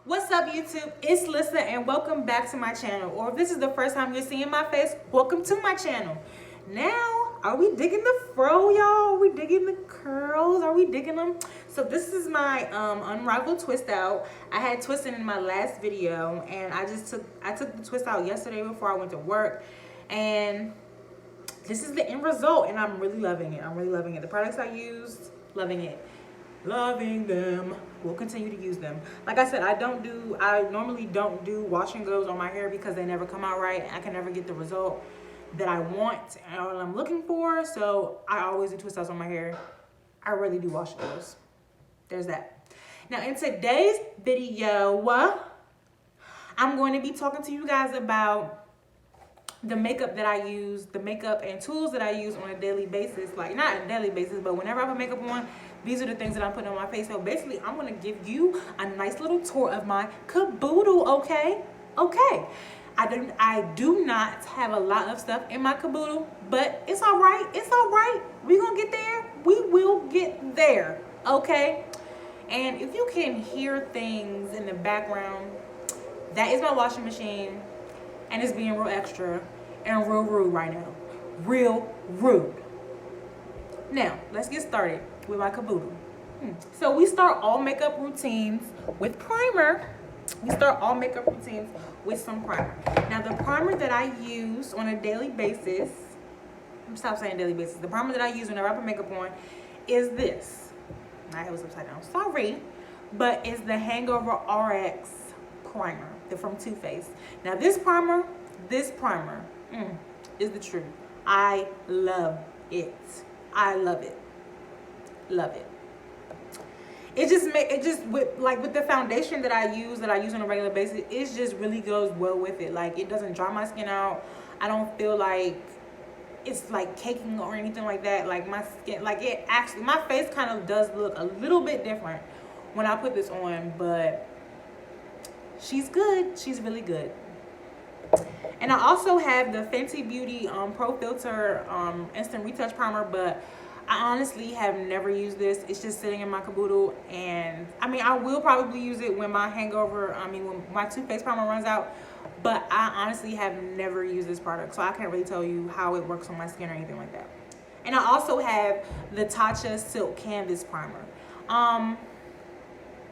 What's up, YouTube? It's Lisa and welcome back to my channel. Or if this is the first time you're seeing my face, welcome to my channel. Now, are we digging the fro, y'all? Are we digging the curls? Are we digging them? So this is my unrivaled twist out. I had twisting in my last video and I took the twist out yesterday before I went to work, and this is the end result and I'm really loving it. I'm really loving it. The products I used, loving it. Loving them. We'll continue to use them. Like I said, I normally don't do wash and goes on my hair because they never come out right. I can never get the result that I want and what I'm looking for. So I always do twist outs on my hair. I really do wash and goes. There's that. Now in today's video, I'm going to be talking to you guys about the makeup that I use, the makeup and tools that I use on a daily basis. Like, not a daily basis, but whenever I put makeup on, these are the things that I'm putting on my face. So basically, I'm going to give you a nice little tour of my caboodle, okay? Okay. I do not have a lot of stuff in my caboodle, but it's all right. It's all right. We're going to get there. We will get there, okay? And if you can hear things in the background, that is my washing machine. And it's being real extra and real rude right now. Real rude. Now, let's get started with my caboodle. So we start all makeup routines with primer. We start all makeup routines with some primer. Now, the primer that I use on a daily basis, stop saying daily basis. The primer that I use whenever I put makeup on is this. My head was upside down. Sorry. But it's the Hangover RX primer. They're from Too Faced. Now this primer is the truth. I love it. I love it. Love it. It just with the foundation that I use on a regular basis, it just really goes well with it. Like, it doesn't dry my skin out. I don't feel like it's like caking or anything like that. Like, my skin, like, it actually, my face kind of does look a little bit different when I put this on, but she's good. She's really good. And I also have the Fenty Beauty Pro Filter Instant Retouch Primer, but I honestly have never used this. It's just sitting in my caboodle, and I mean, I will probably use it when my when my Too Faced primer runs out, but I honestly have never used this product, so I can't really tell you how it works on my skin or anything like that. And I also have the Tatcha Silk Canvas Primer.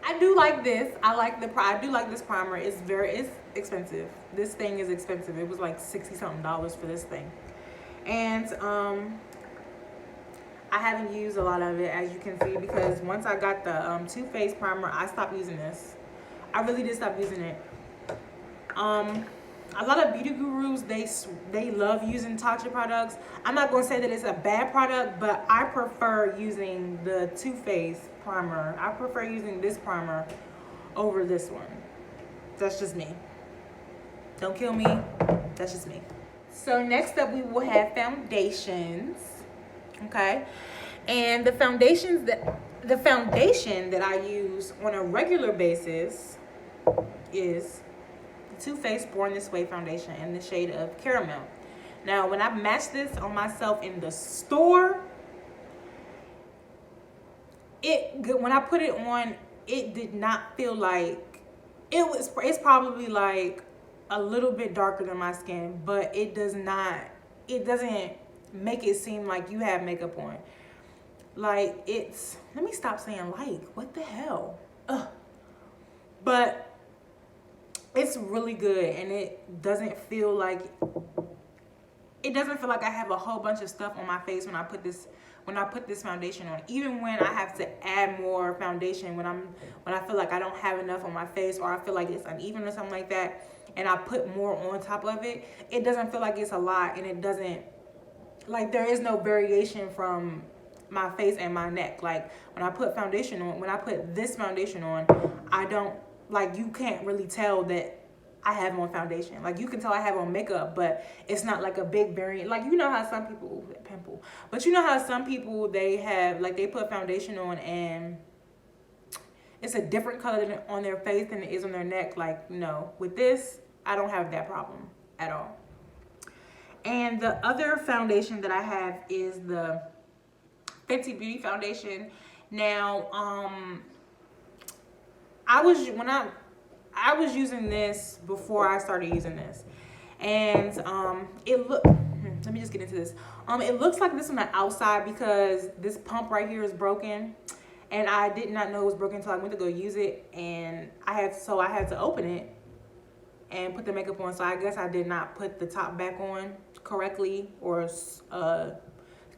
I do like this. I do like this primer. It's expensive. This thing is expensive. It was like $60-something for this thing. And I haven't used a lot of it, as you can see, because once I got the Too Faced primer, I stopped using this. I really did stop using it. A lot of beauty gurus, they love using Tatcha products. I'm not going to say that it's a bad product, but I prefer using the Too Faced primer. I prefer using this primer over this one. That's just me. Don't kill me. That's just me. So next up, we will have foundations. Okay, and the foundation that I use on a regular basis is the Too Faced Born This Way foundation in the shade of Caramel. Now, when I matched this on myself in the store, when I put it on, it did not feel like it's probably like a little bit darker than my skin, but it doesn't make it seem like you have makeup on. Like, let me stop saying like, what the hell? Ugh. But it's really good, and it doesn't feel like I have a whole bunch of stuff on my face when I put this foundation on. Even when I have to add more foundation, when I feel like I don't have enough on my face, or I feel like it's uneven or something like that, and I put more on top of it, it doesn't feel like it's a lot, and it doesn't, like, there is no variation from my face and my neck. Like, when I put this foundation on, I don't, like, you can't really tell that I have on foundation. Like, you can tell I have on makeup, but it's not like a big variant. Like, you know how some people, pimple, but you know how some people, they have, like, they put foundation on and it's a different color on their face than it is on their neck. Like, no, with this, I don't have that problem at all. And the other foundation that I have is the Fenty Beauty foundation. Now, I was using this before I started using this, and let me just get into this. It looks like this on the outside because this pump right here is broken, and I did not know it was broken until I went to go use it, and I had to open it and put the makeup on. So I guess I did not put the top back on correctly or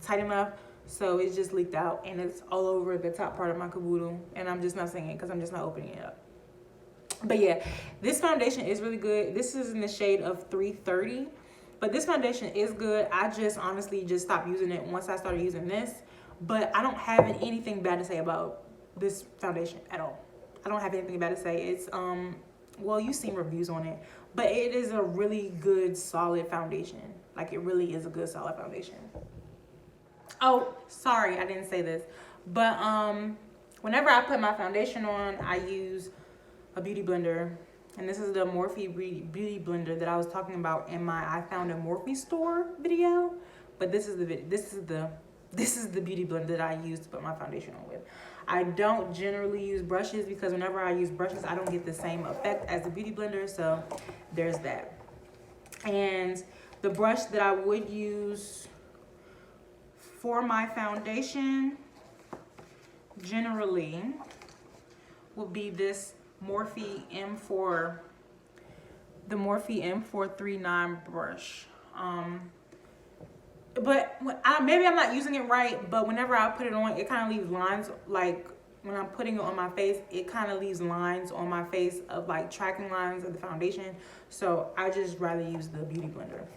tight enough. So it's just leaked out and it's all over the top part of my caboodle, and I'm just not saying it because I'm just not opening it up. But yeah, this foundation is really good. This is in the shade of 330, but this foundation is good. I just honestly just stopped using it once I started using this, but I don't have anything bad to say about this foundation at all. I don't have anything bad to say. It's well, you've seen reviews on it, but it is a really good solid foundation. Like, it really is a good solid foundation. Oh, sorry, I didn't say this, but whenever I put my foundation on, I use a beauty blender, and this is the Morphe beauty blender that I was talking about in my I found a Morphe store video. But this is the beauty blender that I use to put my foundation on with. I don't generally use brushes because whenever I use brushes, I don't get the same effect as the beauty blender. So there's that. And the brush that I would use for my foundation generally would be this Morphe M4, the Morphe M439 brush. But maybe I'm not using it right, but whenever I put it on, it kind of leaves lines. Like, when I'm putting it on my face, it kind of leaves lines on my face of like tracking lines of the foundation. So I just rather use the beauty blender.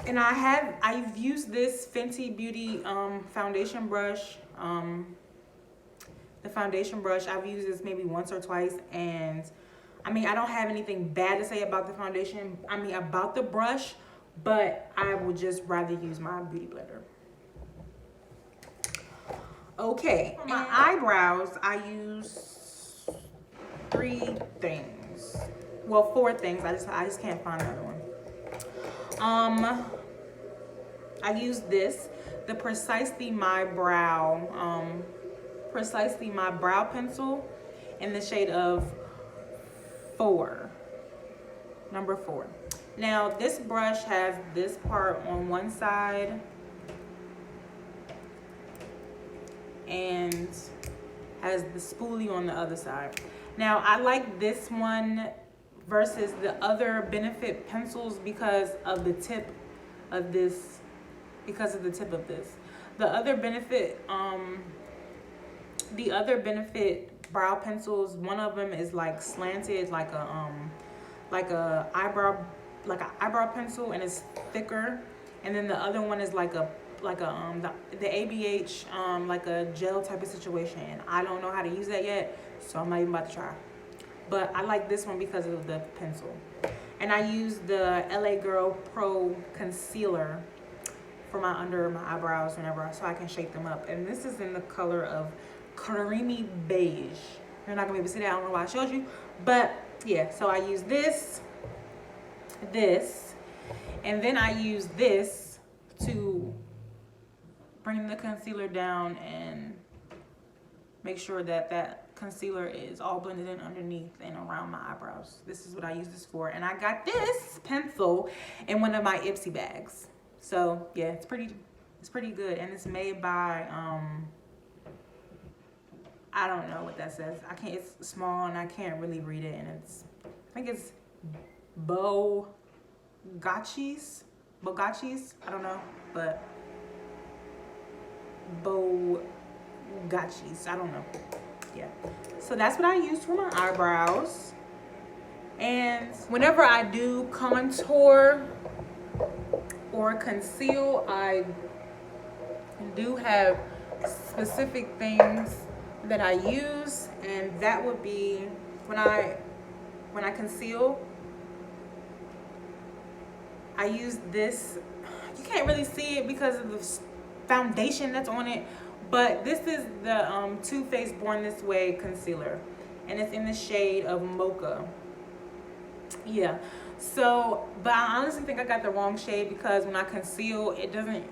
And I've used this Fenty Beauty foundation brush. The foundation brush, I've used this maybe once or twice, and I mean, I don't have anything bad to say about the foundation. I mean, about the brush, but I would just rather use my beauty blender. Okay, for my eyebrows, I use 3 things. Well, 4 things. I just can't find another one. I use this, the Precisely My Brow pencil in the shade of 4, number 4. Now, this brush has this part on one side and has the spoolie on the other side. Now, I like this one versus the other Benefit pencils because of the tip of this. The other Benefit brow pencils, one of them is like slanted, like a eyebrow pencil, and it's thicker, and then the other one is the ABH like a gel type of situation. And I don't know how to use that yet, so I'm not even about to try. But I like this one because of the pencil. And I use the LA Girl Pro concealer for under my eyebrows so I can shape them up. And this is in the color of creamy beige. You're not gonna be able to see that. I don't know why I showed you, but yeah. So I use this, and then I use this to bring the concealer down and make sure that concealer is all blended in underneath and around my eyebrows. This is what I use this for. And I got this pencil in one of my Ipsy bags. So yeah, it's pretty good, and it's made by I don't know what that says. It's small and I can't really read it, and I think it's Bogacci's. I don't know, but Bogacci's. I don't know. Yeah. So that's what I use for my eyebrows. And whenever I do contour or conceal, I do have specific things that I use, and that would be when I conceal, I use this. You can't really see it because of the foundation that's on it, but this is the Too Faced Born This Way concealer, and it's in the shade of Mocha. Yeah. So, but I honestly think I got the wrong shade because when I conceal, it doesn't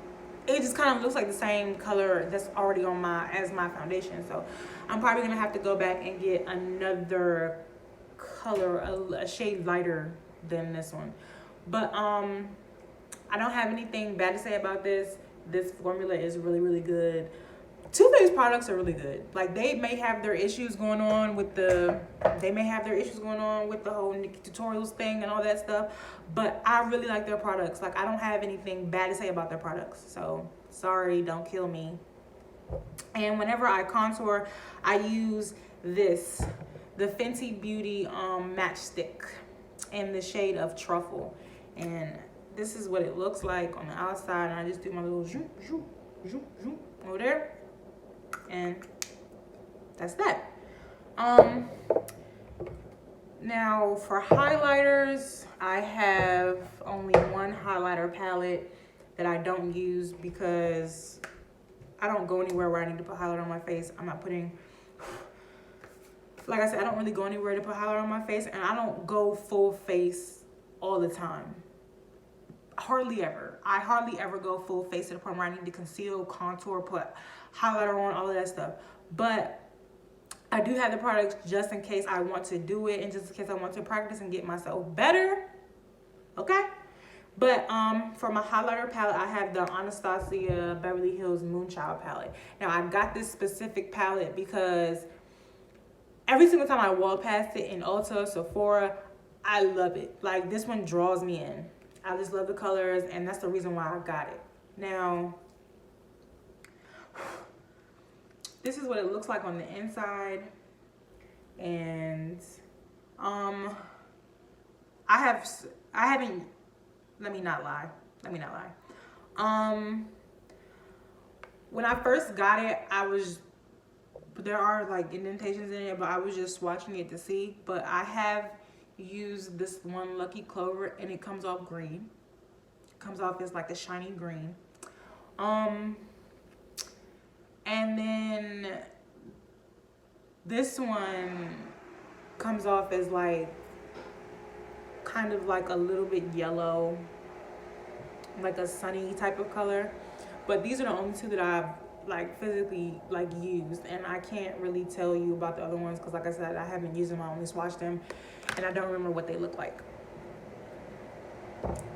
it just kind of looks like the same color that's already on as my foundation. So I'm probably gonna have to go back and get another color, a shade lighter than this one. But I don't have anything bad to say about this. This formula is really, really good. Too Faced products are really good. Like, they may have their issues going on with the whole Nikki Tutorials thing and all that stuff, but I really like their products. Like, I don't have anything bad to say about their products. So sorry, don't kill me. And whenever I contour, I use this, the Fenty Beauty matchstick in the shade of Truffle. And this is what it looks like on the outside. And I just do my little zoom, zoom, zoom, zoom over there. And that's that. Now for highlighters, I have only one highlighter palette that I don't use because I don't go anywhere where I need to put highlighter on my face. I'm not putting, like I said, I don't really go anywhere to put highlighter on my face, and I don't go full face all the time. Hardly ever. I hardly ever go full face to the point where I need to conceal, contour, put highlighter on, all of that stuff. But I do have the products just in case I want to do it and just in case I want to practice and get myself better. Okay? But for my highlighter palette, I have the Anastasia Beverly Hills Moonchild palette. Now, I got this specific palette because every single time I walk past it in Ulta, Sephora, I love it. Like, this one draws me in. I just love the colors, and that's the reason why I got it. Now, this is what it looks like on the inside. And I haven't, let me not lie. When I first got it, there are like indentations in it, but I was just swatching it to see. But I have used this one Lucky Clover, and it comes off green. It comes off as like a shiny green. And then this one comes off as like kind of like a little bit yellow, like a sunny type of color. But these are the only two that I've like physically like used, and I can't really tell you about the other ones because, like I said, I haven't used them. I only swatched them, and I don't remember what they look like.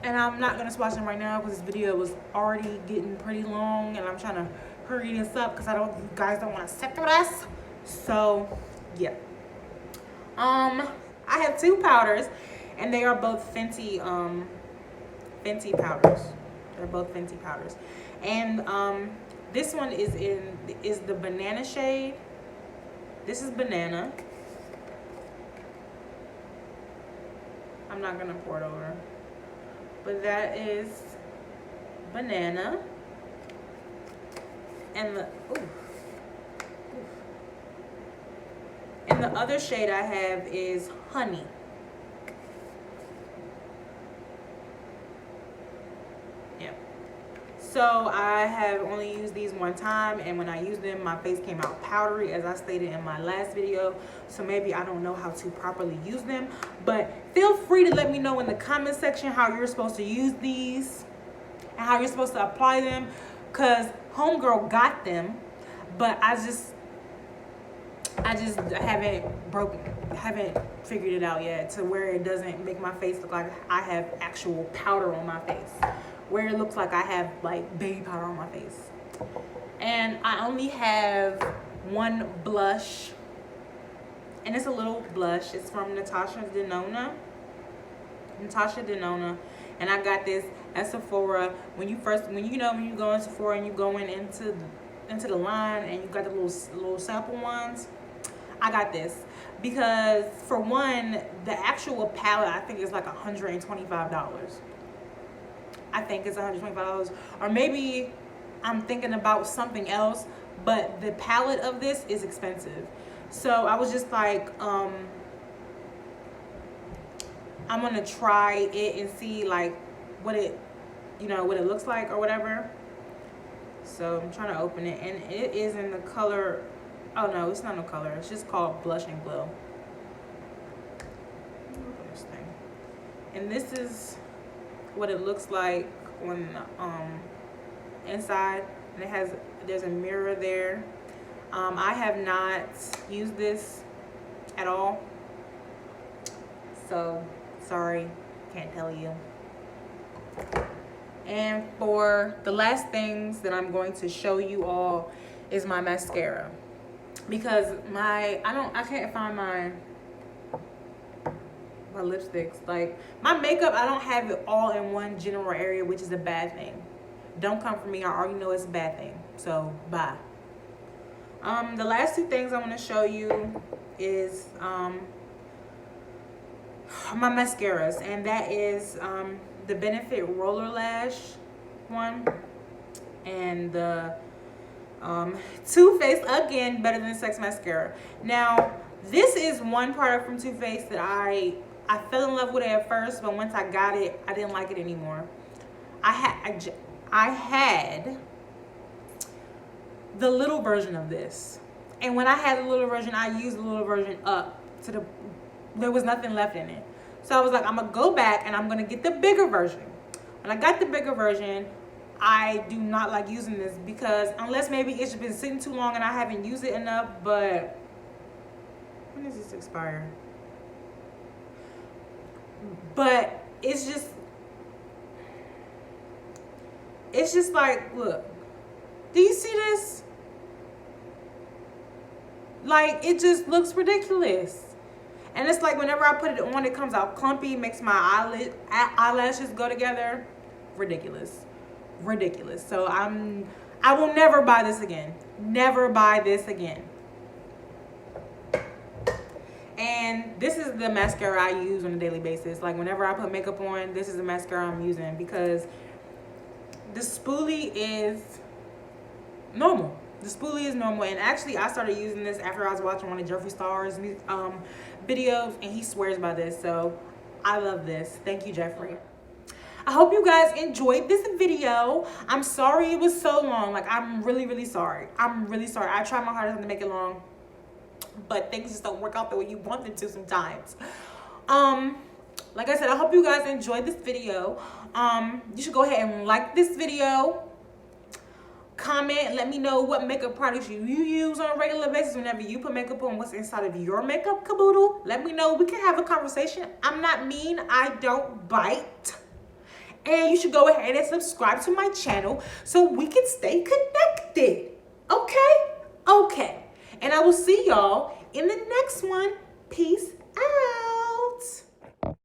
And I'm not gonna swatch them right now because this video was already getting pretty long, and I'm trying to hurry this up because you guys don't want to sit through this. So yeah, I have two powders, and they are both Fenty powders. They're both Fenty powders, and this one is the banana shade. This is banana. I'm not gonna pour it over, but that is banana. And the other shade I have is honey. Yeah. So I have only used these one time, and when I used them, my face came out powdery, as I stated in my last video. So maybe I don't know how to properly use them, but feel free to let me know in the comment section how you're supposed to use these and how you're supposed to apply them, because homegirl got them, but I just haven't figured it out yet to where it doesn't make my face look like I have actual powder on my face, where it looks like I have like baby powder on my face. And I only have one blush, and it's a little blush. It's from Natasha Denona, and I got this at Sephora. When you go in Sephora and you going into the line and you got the little sample ones, I got this because, for one, the actual palette I think is like $125. I think it's $125, or maybe I'm thinking about something else, but the palette of this is expensive. So I was just like, I'm gonna try it and see like what it looks like or whatever. So I'm trying to open it, and it is in the color, oh no, it's not no color, it's just called Blush and Glow. Open this thing. And this is what it looks like on inside, and there's a mirror there. I have not used this at all, so sorry, can't tell you. And for the last things that I'm going to show you all is my mascara, because I can't find my lipsticks. Like, my makeup, I don't have it all in one general area, which is a bad thing. Don't come for me, I already know it's a bad thing, so bye. The last two things I want to show you is my mascaras, and that is the Benefit Roller Lash one, and the Too Faced, again, Better Than Sex mascara. Now, this is one product from Too Faced that I fell in love with it at first, but once I got it, I didn't like it anymore. I had the little version of this, and when I had the little version, I used the little version up to there was nothing left in it. So I was like, I'm gonna go back and I'm gonna get the bigger version. When I got the bigger version, I do not like using this, because unless maybe it's been sitting too long and I haven't used it enough, but when does this expire? But it's just like, look, do you see this? Like, it just looks ridiculous. And it's like, whenever I put it on, it comes out clumpy, makes my eyelashes go together. Ridiculous. Ridiculous. So I will never buy this again. Never buy this again. And this is the mascara I use on a daily basis. Like, whenever I put makeup on, this is the mascara I'm using, because the spoolie is normal. The spoolie is normal. And actually, I started using this after I was watching one of Jeffree Star's videos, and he swears by this. So I love this. Thank you, Jeffree. I hope you guys enjoyed this video. I'm sorry it was so long. Like, I'm really, really sorry. I'm really sorry. I tried my hardest to make it long, but things just don't work out the way you want them to sometimes. Like I said, I hope you guys enjoyed this video. You should go ahead and like this video. Comment, let me know what makeup products you use on a regular basis whenever you put makeup on. What's inside of your makeup caboodle? Let me know. We can have a conversation. I'm not mean. I don't bite. And you should go ahead and subscribe to my channel so we can stay connected. Okay? Okay. And I will see y'all in the next one. Peace.